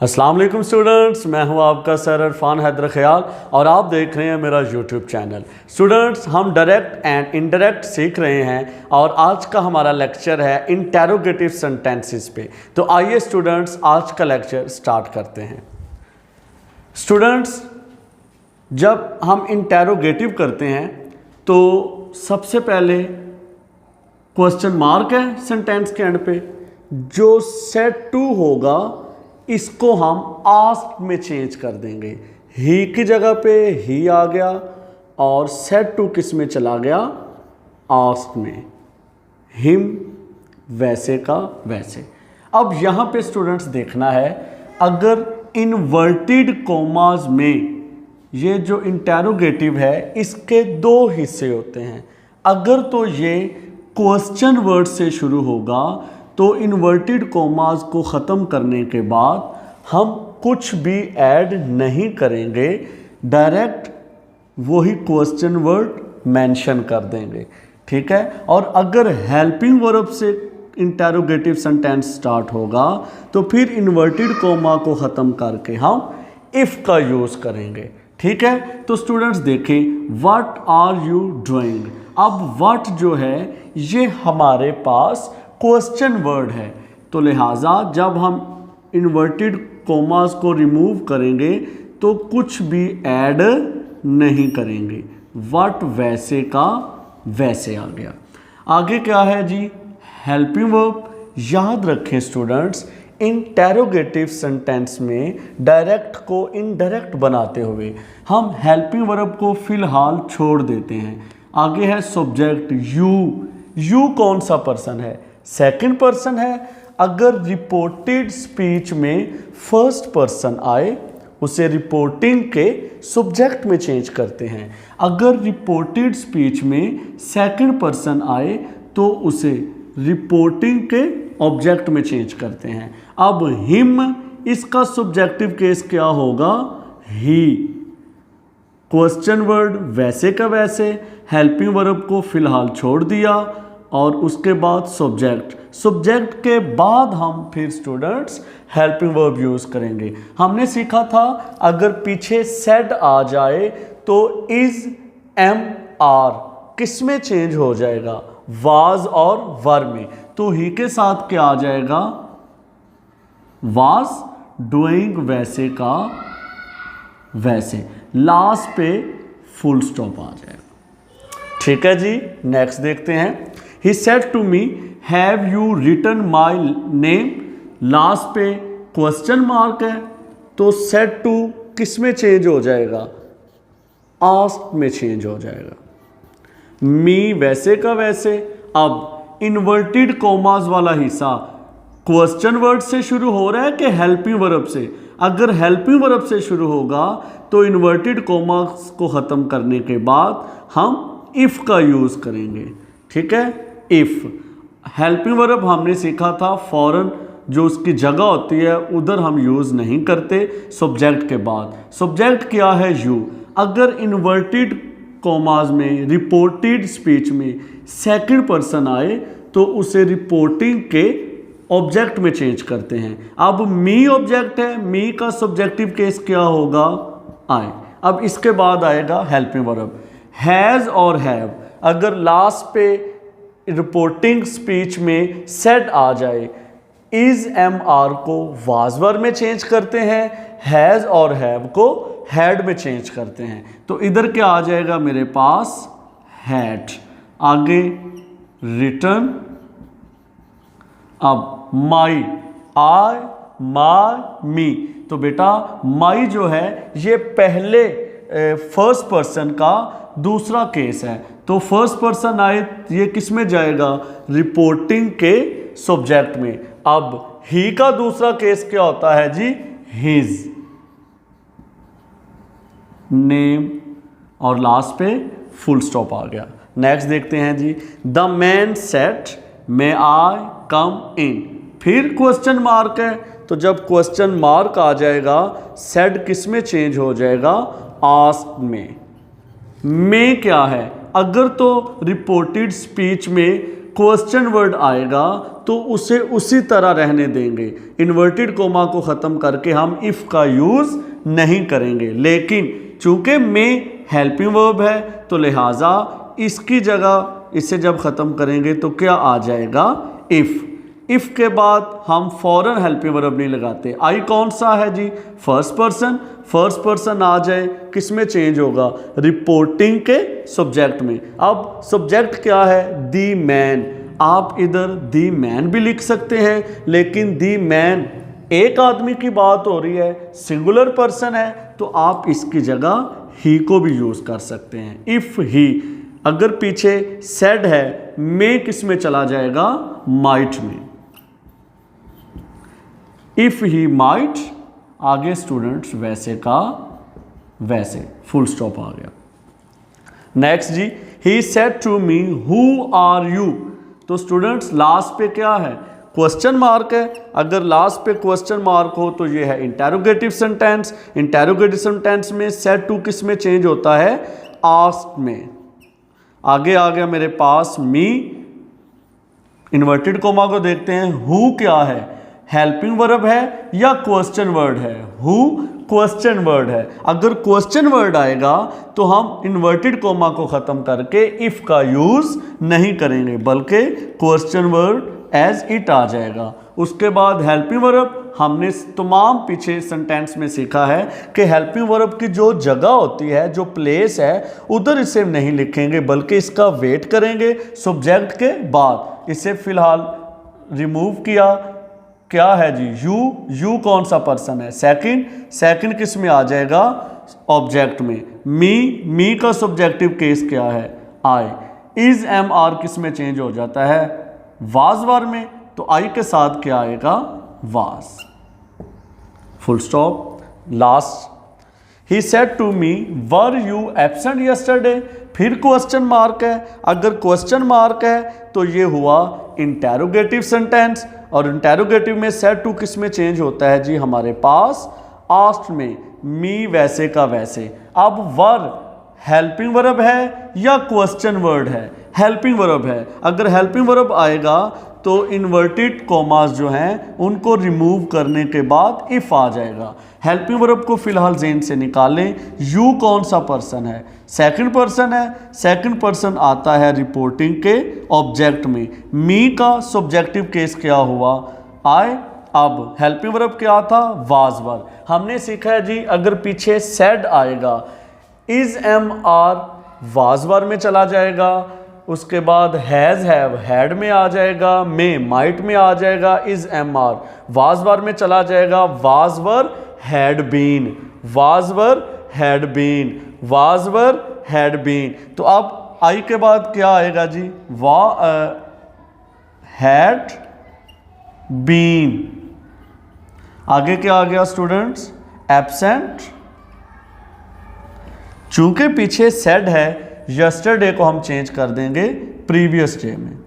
अस्सलाम वालेकुम स्टूडेंट्स, मैं हूं आपका सर इरफान हैदर ख्याल और आप देख रहे हैं मेरा यूट्यूब चैनल। स्टूडेंट्स, हम डायरेक्ट एंड इनडायरेक्ट सीख रहे हैं और आज का हमारा लेक्चर है इंटेरोगेटिव सेंटेंसेस पे। तो आइए स्टूडेंट्स, आज का लेक्चर स्टार्ट करते हैं। स्टूडेंट्स, जब हम इंटेरोगेटिव करते हैं तो सबसे पहले क्वेश्चन मार्क है सेंटेंस के एंड पे, जो सेट टू होगा इसको हम आस्क्ड में चेंज कर देंगे। ही की जगह पे ही आ गया और सेट टू किस में चला गया, आस्क्ड में। हिम वैसे का वैसे। अब यहाँ पे स्टूडेंट्स देखना है, अगर इनवर्टेड कोमास में ये जो इंटेरोगेटिव है इसके दो हिस्से होते हैं। अगर तो ये क्वेश्चन वर्ड से शुरू होगा तो इन्वर्टेड कोमास को ख़त्म करने के बाद हम कुछ भी ऐड नहीं करेंगे, डायरेक्ट वही क्वेश्चन वर्ड मेंशन कर देंगे, ठीक है। और अगर हेल्पिंग वर्ब से इंटेरोगेटिव सेंटेंस स्टार्ट होगा तो फिर इन्वर्टेड कोमा को ख़त्म करके हम इफ़ का यूज़ करेंगे, ठीक है। तो स्टूडेंट्स देखें, व्हाट आर यू डूइंग। अब व्हाट जो है ये हमारे पास क्वेश्चन वर्ड है, तो लिहाजा जब हम इन्वर्टेड कोमास को रिमूव करेंगे तो कुछ भी ऐड नहीं करेंगे। व्हाट वैसे का वैसे आ गया। आगे क्या है जी, हेल्पिंग वर्ब। याद रखें स्टूडेंट्स, इंटेरोगेटिव सेंटेंस में डायरेक्ट को इनडायरेक्ट बनाते हुए हम हेल्पिंग वर्ब को फिलहाल छोड़ देते हैं। आगे है सब्जेक्ट यू। यू कौन सा पर्सन है, सेकंड पर्सन है। अगर रिपोर्टेड स्पीच में फर्स्ट पर्सन आए उसे रिपोर्टिंग के सब्जेक्ट में चेंज करते हैं। अगर रिपोर्टेड स्पीच में सेकंड पर्सन आए तो उसे रिपोर्टिंग के ऑब्जेक्ट में चेंज करते हैं। अब हिम, इसका सब्जेक्टिव केस क्या होगा, ही। क्वेश्चन वर्ड वैसे का वैसे, हेल्पिंग वर्ब को फिलहाल छोड़ दिया और उसके बाद सब्जेक्ट। सब्जेक्ट के बाद हम फिर स्टूडेंट्स हेल्पिंग वर्ब यूज़ करेंगे। हमने सीखा था अगर पीछे सेड आ जाए तो इज एम आर किस में चेंज हो जाएगा, वाज और वर में। तो ही के साथ क्या आ जाएगा, वाज डूइंग वैसे का वैसे। लास्ट पे फुल स्टॉप आ जाएगा, ठीक है जी। नेक्स्ट देखते हैं। He said to me, have you written my name? Last पे क्वेश्चन मार्क है तो said to किस में चेंज हो जाएगा, asked में चेंज हो जाएगा। me वैसे का वैसे। अब इन्वर्टेड कोमास वाला हिस्सा क्वेश्चन वर्ड से शुरू हो रहा है कि हेल्पिंग वर्ब से। अगर हेल्पिंग वर्ब से शुरू होगा तो इन्वर्टेड कोमास को ख़त्म करने के बाद हम इफ़ का यूज़ करेंगे, ठीक है। इफ़ हेल्पिंग वर्ब हमने सीखा था फौरन जो उसकी जगह होती है उधर हम यूज़ नहीं करते सब्जेक्ट के बाद। सब्जेक्ट क्या है, यू। अगर इन्वर्टेड कोमास में रिपोर्टेड स्पीच में सेकंड पर्सन आए तो उसे रिपोर्टिंग के ऑब्जेक्ट में चेंज करते हैं। अब मी ऑब्जेक्ट है, मी का सब्जेक्टिव केस क्या होगा, आए। अब इसके बाद आएगा हेल्पिंग वर्ब। हैज़ और हैव, अगर लास्ट पे रिपोर्टिंग स्पीच में सेड आ जाए, इज एम आर को वाज वर्ब में चेंज करते हैं, हैज़ और हैव को हैड में चेंज करते हैं। तो इधर क्या आ जाएगा मेरे पास, हैड। आगे रिटर्न। अब माई, आई, माई, मी। तो बेटा माई जो है ये पहले फर्स्ट पर्सन का दूसरा केस है, तो फर्स्ट पर्सन आए ये किस में जाएगा, रिपोर्टिंग के सब्जेक्ट में। अब ही का दूसरा केस क्या होता है जी, हिज। नेम और लास्ट पे फुल स्टॉप आ गया। नेक्स्ट देखते हैं जी, द मैन सेट मे आई कम इन। फिर क्वेश्चन मार्क है, तो जब क्वेश्चन मार्क आ जाएगा सेड किस में चेंज हो जाएगा, आस्क्ड में। क्या है, अगर तो रिपोर्टेड स्पीच में क्वेश्चन वर्ड आएगा तो उसे उसी तरह रहने देंगे, इन्वर्टेड कोमा को ख़त्म करके हम इफ़ का यूज़ नहीं करेंगे। लेकिन चूँकि में हेल्पिंग वर्ब है तो लिहाजा इसकी जगह इसे जब ख़त्म करेंगे तो क्या आ जाएगा, इफ़ के बाद हम फौरन हेल्पिंग वर्ब नहीं लगाते। आई कौन सा है जी, फर्स्ट पर्सन आ जाए किस में चेंज होगा, रिपोर्टिंग के सब्जेक्ट में। अब सब्जेक्ट क्या है, दी मैन, आप इधर दी मैन भी लिख सकते हैं, लेकिन दी मैन एक आदमी की बात हो रही है, सिंगुलर पर्सन है, तो आप इसकी जगह ही को भी यूज़ कर सकते हैं। इफ़ ही, अगर पीछे सेड है, में किस में चला जाएगा, माइट में। इफ़ ही माइट, आगे स्टूडेंट्स वैसे का वैसे, फुल स्टॉप आ गया। नेक्स्ट जी, he said to me who are you, तो स्टूडेंट्स लास्ट पे क्या है, क्वेश्चन मार्क है। अगर लास्ट पे क्वेश्चन मार्क हो तो ये है इंटेरोगेटिव सेंटेंस। इंटेरोगेटिव सेंटेंस में सेड टू किस में चेंज होता है, आस्क्ड में। आगे आ गया मेरे पास मी, इन्वर्टेड कोमा को देखते हैं, हु क्या है, हेल्पिंग वर्ब है या क्वेश्चन वर्ड है, हु क्वेश्चन वर्ड है। अगर क्वेश्चन वर्ड आएगा तो हम इन्वर्टेड कोमा को ख़त्म करके इफ़ का यूज़ नहीं करेंगे, बल्कि क्वेश्चन वर्ड एज इट आ जाएगा। उसके बाद हेल्पिंग वर्ब, हमने तमाम पीछे सेंटेंस में सीखा है कि हेल्पिंग वर्ब की जो जगह होती है, जो प्लेस है, उधर इसे नहीं लिखेंगे, बल्कि इसका वेट करेंगे सब्जेक्ट के बाद। इसे फिलहाल रिमूव किया, क्या है जी, यू कौन सा पर्सन है, सेकंड किस में आ जाएगा, ऑब्जेक्ट में। मी का सब्जेक्टिव केस क्या है, आई। इज एम आर किस में चेंज हो जाता है, वाज वर में, तो आई के साथ क्या आएगा, was, full stop. Last, he said to me were you absent yesterday, फिर क्वेश्चन मार्क है। अगर क्वेश्चन मार्क है तो ये हुआ इंटेरोगेटिव सेंटेंस, और इंटेरोगेटिव में सेड टू किस में चेंज होता है जी, हमारे पास आस्क्ड में, मी वैसे का वैसे। अब वर हेल्पिंग वर्ब है या क्वेश्चन वर्ड है, हेल्पिंग वर्ब है। अगर हेल्पिंग वर्ब आएगा तो इन्वर्टेड कोमास जो हैं उनको रिमूव करने के बाद इफ़ आ जाएगा। हेल्पिंग वर्ब को फिलहाल ज़हन से निकालें। यू कौन सा पर्सन है, सेकंड पर्सन है, सेकंड पर्सन आता है रिपोर्टिंग के ऑब्जेक्ट में। मी का सब्जेक्टिव केस क्या हुआ, आई। अब हेल्पिंग वर्ब क्या था, वाज वर। हमने सीखा है जी, अगर पीछे सेड आएगा, is am are was were में चला जाएगा, उसके बाद हैज़ हैव हैड में आ जाएगा, में माइट में आ जाएगा, is am are was were में चला जाएगा, was were had been, was were had been, was were had been. तो अब आई के बाद क्या आएगा जी, हैड बीन। आगे क्या आ गया स्टूडेंट्स, एब्सेंट। चूंकि पीछे सेड है, यस्टरडे को हम चेंज कर देंगे प्रीवियस डे में।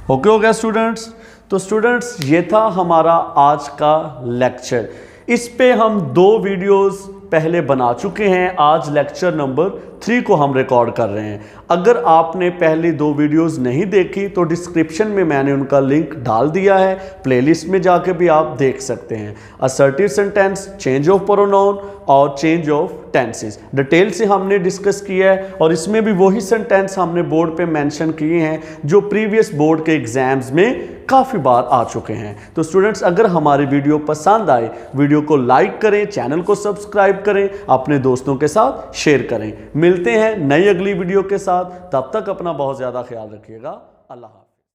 ओके हो गया स्टूडेंट्स। तो स्टूडेंट्स ये था हमारा आज का लेक्चर। इस पे हम 2 वीडियोस पहले बना चुके हैं, आज लेक्चर नंबर 3 को हम रिकॉर्ड कर रहे हैं। अगर आपने पहली 2 वीडियोस नहीं देखी तो डिस्क्रिप्शन में मैंने उनका लिंक डाल दिया है, प्लेलिस्ट में जाके भी आप देख सकते हैं। Assertive sentence, change of pronoun और चेंज ऑफ टेंसेस डिटेल से हमने डिस्कस किया है, और इसमें भी वही सेंटेंस हमने बोर्ड पे मेंशन किए हैं जो प्रीवियस बोर्ड के एग्जाम्स में काफ़ी बार आ चुके हैं। तो स्टूडेंट्स, अगर हमारी वीडियो पसंद आए, वीडियो को लाइक करें, चैनल को सब्सक्राइब करें, अपने दोस्तों के साथ शेयर करें। मिलते हैं नई अगली वीडियो के साथ, तब तक अपना बहुत ज़्यादा ख्याल रखिएगा। अल्लाह हाफ़िज़।